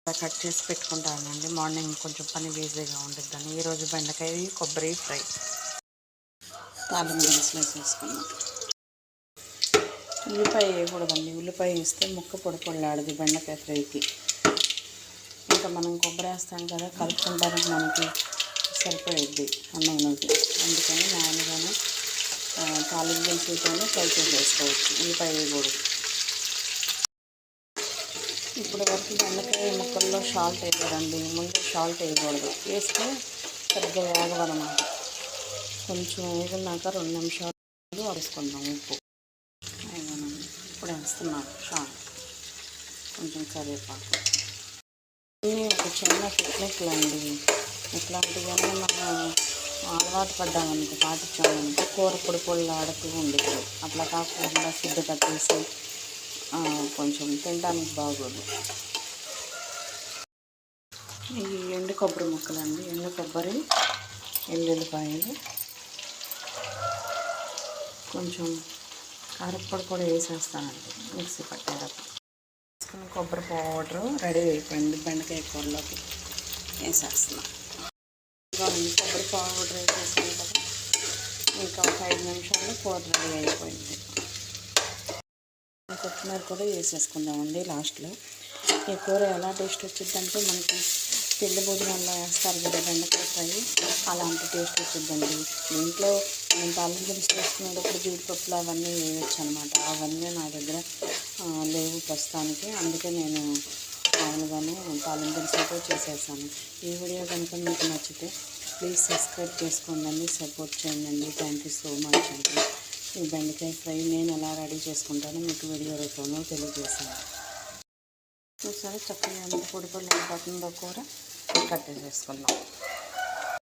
Cut చేసి పెట్టుకుంటానండి. Morning కొంచెం పని ఈజీగా ఉంటుందని. ఈరోజు బెండకాయ కొబ్బరి ఫ్రై. తాలింపు దినుసులు వేసేసుకున్నాం. ఉల్లిపాయ వేయకూడదండి, ఉల్లిపాయ వేస్తే ముక్క పొడి పొడిలాడదు బెండకాయ ఫ్రైకి. ఇంకా మనం కొబ్బరి వేస్తాం కదా, కలుపుకుంటానికి మనకి సరిపోయిద్ది అన్నంలోకి. అందుకని మామూలుగానే తాలింపు దినుసులతోనే ఫ్రై చేసేసుకోవచ్చు, ఉల్లిపాయ వేయకూడదు. ఇప్పుడు వరకు బెండకాయ ముక్కల్లో సాల్ట్ వేయకూడదండి, ముందు సాల్ట్ వేయకూడదు. వేస్తే సరిగ్గా వేగవన్నమాట. కొంచెం వేగినాక 2 నిమిషాలు వేసుకుందాం ఉప్పు. వేగనండి, ఇప్పుడు వేస్తున్నాను సాల్ట్, కొంచెం కరివేపాకు. ఇవన్నీ ఒక చిన్న టెక్నిక్లు అండి. ఇట్లాంటివన్నీ మనం అలవాటు పడ్డామనుకో, పాటించామనుకో కూర పొడి పొడిలు ఆడుతూ ఉండదు. అట్లా కాకుండా సిద్ధ కట్టేసి కొంచెం తినడానికి బాగోదు. ఈ ఎండు కొబ్బరి ముక్కలండి, ఎండు కొబ్బరి, ఎల్లుల్లిపాయలు, కొంచెం కారప్పొడి కూడా వేసేస్తానండి మిక్సీ పట్టేటప్పుడు. వేసుకున్న కొబ్బరి పౌడరు రెడీ అయిపోయింది. బెండకాయ కూరలోకి వేసేస్తున్నాను. కొబ్బరి పౌడర్ వేసేసాను కదా, ఇంకా ఒక 5 నిమిషాల్లో కూర రెడీ అయిపోయింది. కొత్తిమీర కూడా వేసేసుకుందామండి లాస్ట్లో. ఈ కూర ఎలా టేస్ట్ వచ్చిందంటే మనకి పెళ్లి భోజనాల్లో వేస్తారు కదా బెండకాయ ఫ్రై, అలాంటి టేస్ట్ వచ్చిందండి. దీంట్లో నేను తాలింపు దినుసులు వేసుకునేటప్పుడు జీడిపప్పులు అవన్నీ వేయచ్చు అనమాట. అవన్నీ నా దగ్గర లేవు ప్రస్తుతానికి, అందుకే నేను మామూలుగానే తాలింపు దినుసులతో చేసేసాను. ఈ వీడియో కనుక మీకు నచ్చితే ప్లీజ్ సబ్స్క్రైబ్ చేసుకోండి, సపోర్ట్ చేయండి. థ్యాంక్ యూ సో మచ్ అండి. ఈ బెండకాయ ఫ్రై నేను ఎలా రెడీ చేసుకుంటానో మీకు వీడియో రూపంలో తెలియజేసాను. చూసారా చక్కగా ఎంత పొడి పొడి అయిపోతుందో కూర. కట్టేసేసుకుందాం.